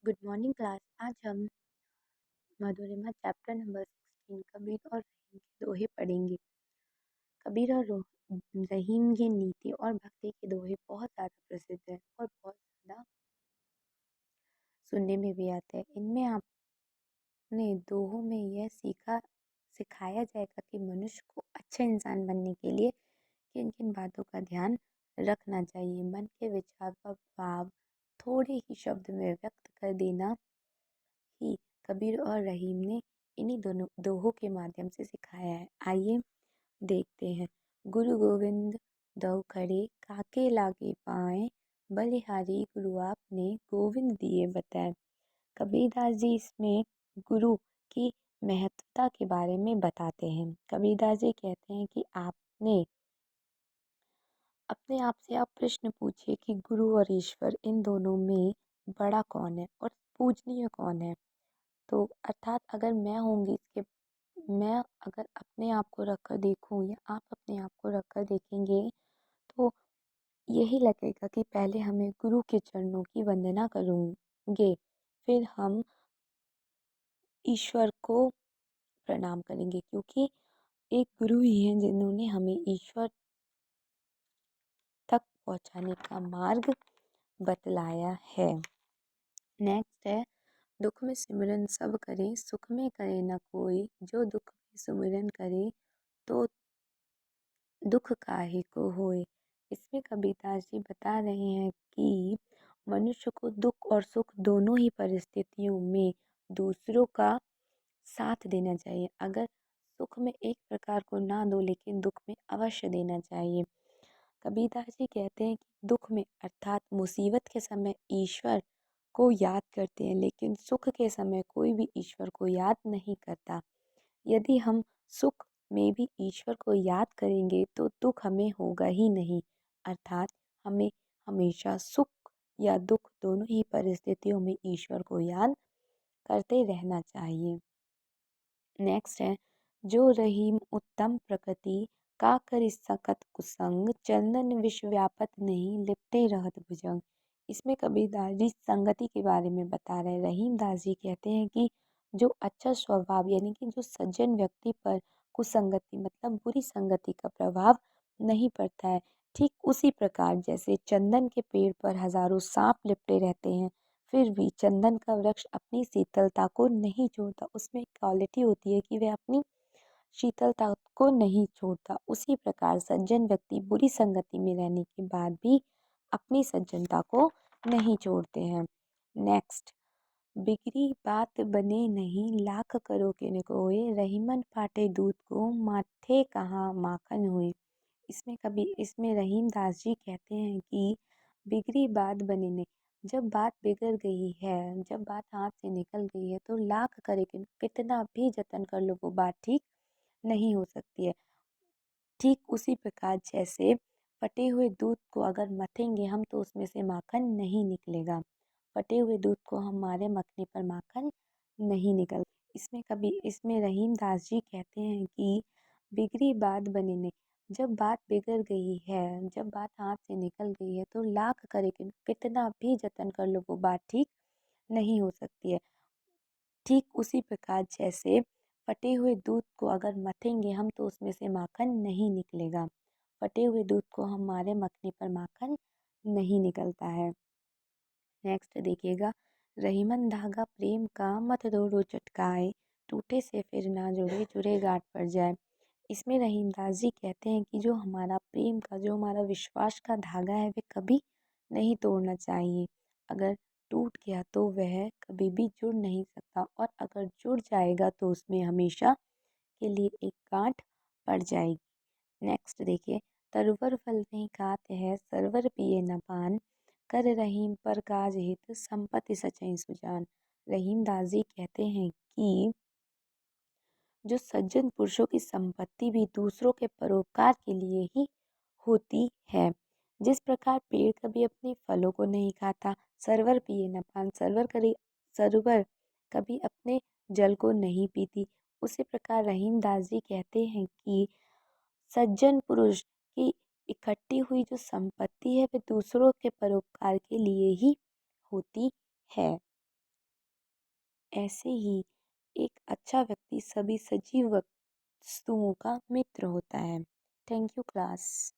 Good morning class. आज हम मधुरिमा chapter number 16 Kabir और रहीम के दोहे पढ़ेंगे। कबीर और रहीम की नीति और भक्ति के दोहे बहुत ज़्यादा प्रसिद्ध हैं और बहुत ज़्यादा सुनने में भी आते हैं। इनमें आपने दोहों में यह सिखाया जाएगा कि मनुष्य को अच्छा इंसान बनने के लिए किन किन बातों का ध्यान रखना चाहिए। मन के विचार व भाव थोड़े ही शब्द में व्यक्त कर देना ही कबीर और रहीम ने इन्हीं दोनों दोहों के माध्यम से सिखाया है। आइए देखते हैं। गुरु गोविंद दऊ खड़े काके लागे पाए, बलिहारी गुरु आपने गोविंद दिए बताए। कबीरदास जी इसमें गुरु की महत्वता के बारे में बताते हैं। कबीरदास जी कहते हैं कि आपने अपने आप से आप प्रश्न पूछिए कि गुरु और ईश्वर इन दोनों में बड़ा कौन है और पूजनीय कौन है। तो अर्थात अगर मैं अगर अपने आप को रखकर देखूं या आप अपने आप को रखकर देखेंगे तो यही लगेगा कि पहले हमें गुरु के चरणों की वंदना करेंगे, फिर हम ईश्वर को प्रणाम करेंगे, क्योंकि एक गुरु ही हैं जिन्होंने हमें ईश्वर तक पहुंचाने का मार्ग बतलाया है। नेक्स्ट है, दुख में सिमरन सब करे, सुख में करे न कोई, जो दुख में सिमरन करे तो दुख काहे को होए। इसमें कबीरदास जी बता रहे हैं कि मनुष्य को दुख और सुख दोनों ही परिस्थितियों में दूसरों का साथ देना चाहिए। अगर सुख में एक प्रकार को ना दो लेकिन दुख में अवश्य देना चाहिए। कबीरदास जी कहते हैं कि दुख में अर्थात मुसीबत के समय ईश्वर को याद करते हैं, लेकिन सुख के समय कोई भी ईश्वर को याद नहीं करता। यदि हम सुख में भी ईश्वर को याद करेंगे तो दुख हमें होगा ही नहीं। अर्थात हमें हमेशा सुख या दुख दोनों ही परिस्थितियों में ईश्वर को याद करते रहना चाहिए। नेक्स्ट है, जो रहीम उत्तम प्रकृति का कर सकत कुसंग, चंदन विश्व व्यापत नहीं लिपटे रहत भुजंग। इसमें कबीरदास जी संगति के बारे में बता रहे हैं। रहीम दास जी कहते हैं कि जो अच्छा स्वभाव यानी कि जो सज्जन व्यक्ति पर कुसंगति मतलब बुरी संगति का प्रभाव नहीं पड़ता है, ठीक उसी प्रकार जैसे चंदन के पेड़ पर हजारों सांप लिपटे रहते हैं, फिर भी चंदन का वृक्ष अपनी शीतलता को नहीं छोड़ता। उसमें एक क्वालिटी होती है कि वह अपनी शीतलता को नहीं छोड़ता। उसी प्रकार सज्जन व्यक्ति बुरी संगति में रहने के बाद भी अपनी सज्जनता को नहीं छोड़ते हैं। नेक्स्ट, बिगड़ी बात बने नहीं, लाख करो के न कोय, रहीमन फाटे दूध को माथे कहाँ माखन हुए। इसमें रहीम दास जी कहते हैं कि बिगड़ी बात बने नहीं, जब बात बिगड़ गई है, जब बात हाथ से निकल गई है तो लाख करे कितना भी जतन कर लो वो बात ठीक नहीं हो सकती है। ठीक उसी प्रकार जैसे फटे हुए दूध को अगर मथेंगे हम तो उसमें से माखन नहीं निकलेगा। फटे हुए दूध को हमारे मथने पर माखन नहीं निकल। इसमें रहीम दास जी कहते हैं कि बिगड़ी बात बने नहीं, जब बात बिगड़ गई है, जब बात हाथ से निकल गई है तो लाख करे कितना भी जतन कर लो वो बात ठीक नहीं हो सकती है। ठीक उसी प्रकार जैसे फटे हुए दूध को अगर मथेंगे हम तो उसमें से माखन नहीं निकलेगा। फटे हुए दूध को हमारे मथने पर माखन नहीं निकलता है। नेक्स्ट देखिएगा, रहीमन धागा प्रेम का मत दौड़ो चटकाए, टूटे से फिर ना जुड़े जुड़े गांठ पड़ जाए। इसमें रहीमदास जी कहते हैं कि जो हमारा प्रेम का जो हमारा विश्वास का धागा है वह कभी नहीं तोड़ना चाहिए। अगर टूट गया तो वह कभी भी जुड़ नहीं सकता, और अगर जुड़ जाएगा तो उसमें हमेशा के लिए एक गांठ पड़ जाएगी। नेक्स्ट देखिए, तरुवर फल नहीं खाते हैं, सरवर पिए न पान, कर रहीम पर काज हित, संपत्ति सचै सुजान। रहीम दास जी कहते हैं कि जो सज्जन पुरुषों की संपत्ति भी दूसरों के परोपकार के लिए ही होती है। जिस प्रकार पेड़ कभी अपने फलों को नहीं खाता, सरवर पिए न पान, सरोवर कभी अपने जल को नहीं पीती, उसी प्रकार रहीम दास जी कहते हैं कि सज्जन पुरुष की इकट्ठी हुई जो संपत्ति है वह दूसरों के परोपकार के लिए ही होती है। ऐसे ही एक अच्छा व्यक्ति सभी सजीव वस्तुओं का मित्र होता है। Thank you class.